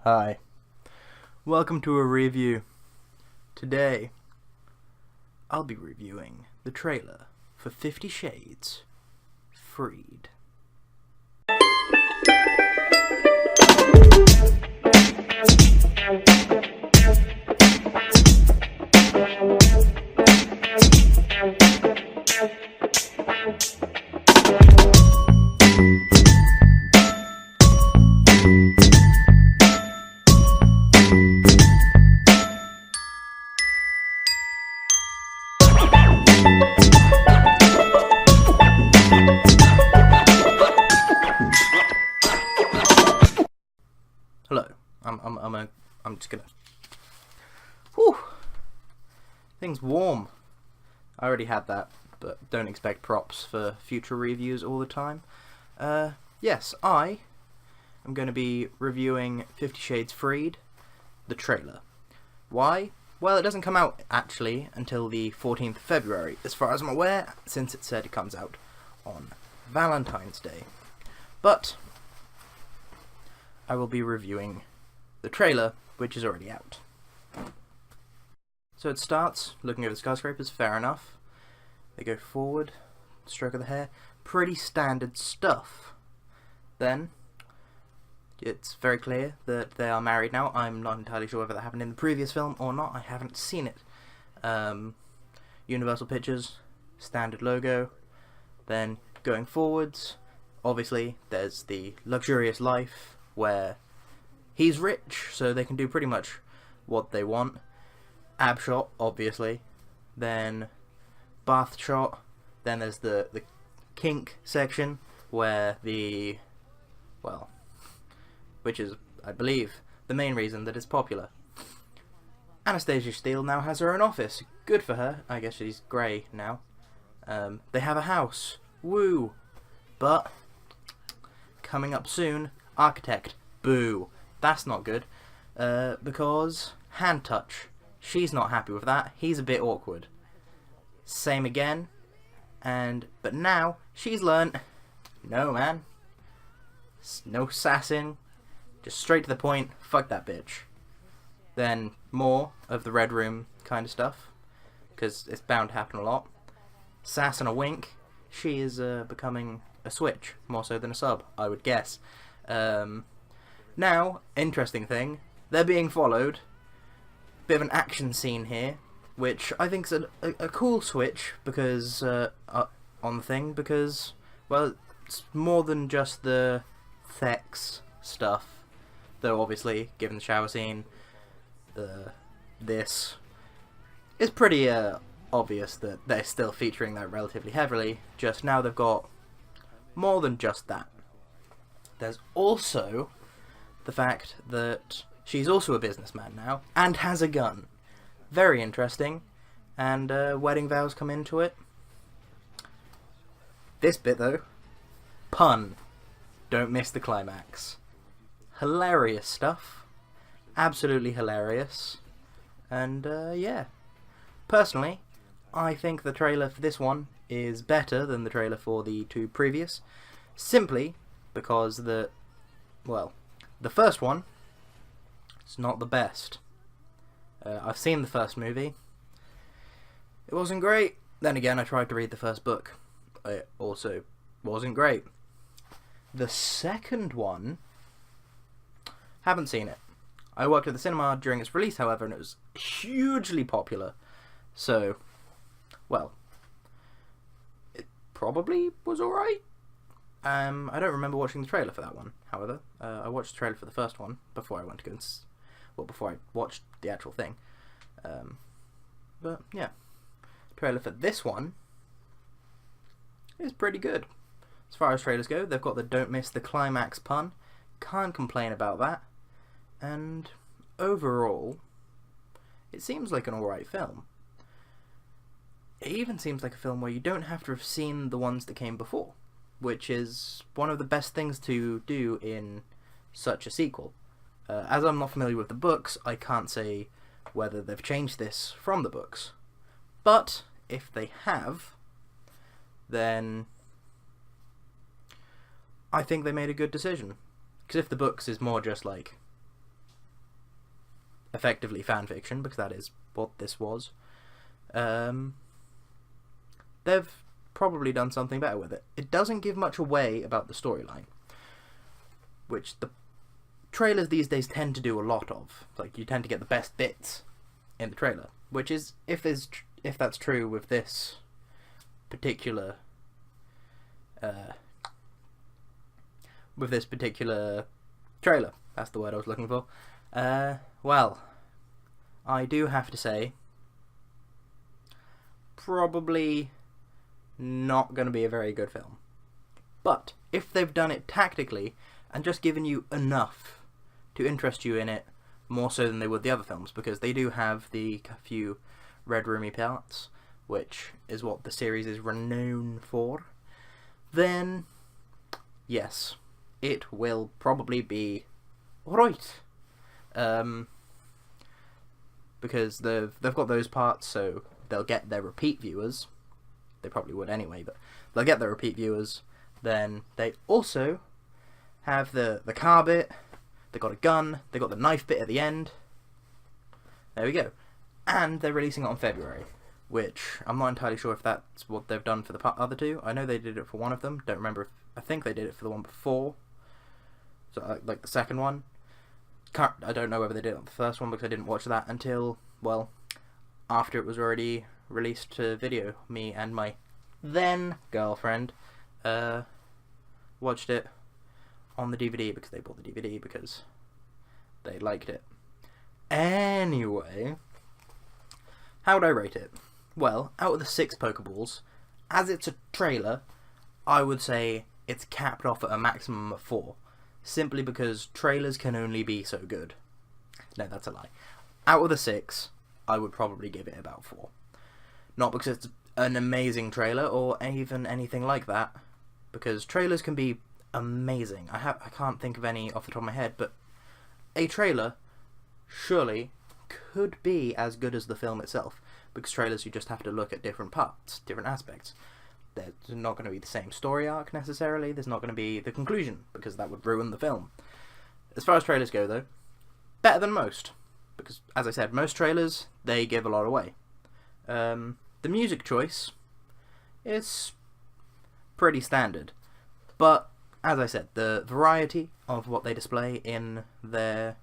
Hi, welcome to a review. Today, I'll be reviewing the trailer for 50 Shades Freed. Hello. I'm just gonna. Whew. Things warm. I already had that, but don't expect props for future reviews all the time. Yes, I am going to be reviewing 50 Shades Freed, the trailer. Why? Well, it doesn't come out actually until the 14th of February, as far as I'm aware, since it said it comes out on Valentine's Day. But I will be reviewing the trailer, which is already out. So it starts looking over the skyscrapers, fair enough. They go forward, stroke of the hair, pretty standard stuff. Then it's very clear that they are married now. I'm not entirely sure whether that happened in the previous film or not. I haven't seen it. Universal Pictures, standard logo. Then going forwards, obviously there's the luxurious life where he's rich, so they can do pretty much what they want. Ab shot, obviously. Then bath shot. Then there's the kink section where which is, I believe, the main reason that it's popular. Anastasia Steele now has her own office. Good for her. I guess she's grey now. They have a house. Woo! But coming up soon, architect. Boo. That's not good. Because hand touch. She's not happy with that. He's a bit awkward. Same again. But now she's learnt, no man. No sassing. Just straight to the point. Fuck that bitch. Then more of the Red Room kind of stuff, because it's bound to happen a lot. Sass and a wink. She is becoming a switch, more so than a sub, I would guess. Now, interesting thing, they're being followed. Bit of an action scene here, which I think's a cool switch because on the thing, because, well, it's more than just the sex stuff. Though obviously, given the shower scene, this is pretty obvious that they're still featuring that relatively heavily. Just now they've got more than just that. There's also the fact that she's also a businessman now, and has a gun. Very interesting. And wedding vows come into it. This bit, though. Pun. Don't miss the climax. Hilarious stuff. Absolutely hilarious. And, yeah. Personally, I think the trailer for this one is better than the trailer for the two previous. Simply because the first one, it's not the best. I've seen the first movie. It wasn't great. Then again, I tried to read the first book. It also wasn't great. The second one, haven't seen it. I worked at the cinema during its release, however, and it was hugely popular. So, well, it probably was alright. I don't remember watching the trailer for that one, however. I watched the trailer for the first one before I went to go and before I watched the actual thing. But, yeah. Trailer for this one is pretty good. As far as trailers go, they've got the don't miss the climax pun. Can't complain about that. And overall, it seems like an alright film. It even seems like a film where you don't have to have seen the ones that came before, which is one of the best things to do in such a sequel. As I'm not familiar with the books, I can't say whether they've changed this from the books. But if they have, then I think they made a good decision. Because if the books is more just like effectively fan fiction, because that is what this was, they've probably done something better with it. It doesn't give much away about the storyline, which the trailers these days tend to do a lot of. Like, you tend to get the best bits in the trailer, which is, if that's true with this particular trailer. That's the word I was looking for. Well, I do have to say, probably not going to be a very good film. But if they've done it tactically and just given you enough to interest you in it, more so than they would the other films, because they do have the few red roomy parts, which is what the series is renowned for, then yes, it will probably be alright. Because they've got those parts, so they'll get their repeat viewers. They probably would anyway, but they'll get their repeat viewers. Then they also have the car bit. They got a gun. They got the knife bit at the end. There we go. And they're releasing it on February, which I'm not entirely sure if that's what they've done for the other two. I know they did it for one of them. Don't remember. I think they did it for the one before. So like the second one. I don't know whether they did it on the first one, because I didn't watch that until, well, after it was already released to video. Me and my then girlfriend watched it on the DVD, because they bought the DVD because they liked it. Anyway, how would I rate it? Well, out of the 6 Pokeballs, as it's a trailer, I would say it's capped off at a maximum of 4. Simply because trailers can only be so good. No, that's a lie. Out of the 6, I would probably give it about 4. Not because it's an amazing trailer or even anything like that, because trailers can be amazing. I can't think of any off the top of my head, but a trailer surely could be as good as the film itself, because trailers, you just have to look at different parts, different aspects. There's not going to be the same story arc necessarily. There's not going to be the conclusion, because that would ruin the film. As far as trailers go, though, better than most, because, as I said, most trailers, they give a lot away. The music choice is pretty standard, but, as I said, the variety of what they display in their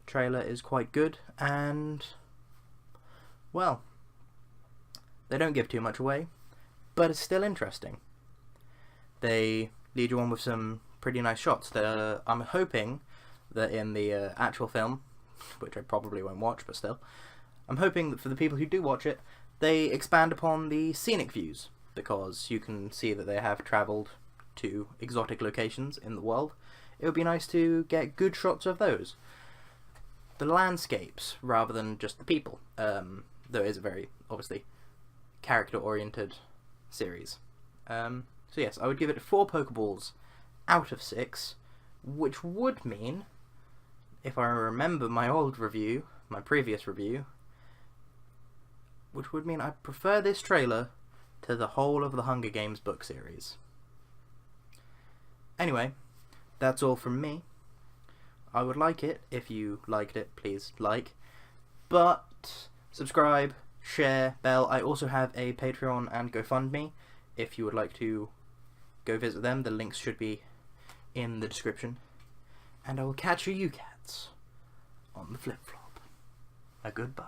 trailer is quite good, and, well, they don't give too much away, but it's still interesting. They lead you on with some pretty nice shots. I'm hoping that in the actual film, which I probably won't watch, but still, I'm hoping that for the people who do watch it, they expand upon the scenic views, because you can see that they have travelled to exotic locations in the world. It would be nice to get good shots of those. The landscapes, rather than just the people. Though it is a very, obviously, character-oriented series. So yes, I would give it 4 Pokeballs out of 6, which would mean, if I remember my old review, my previous review, which would mean I prefer this trailer to the whole of the Hunger Games book series. Anyway, that's all from me. I would like it, if you liked it, please like. But subscribe, share, bell. I also have a Patreon and GoFundMe. If you would like to go visit them, the links should be in the description. And I will catch you cats on the flip-flop. A goodbye.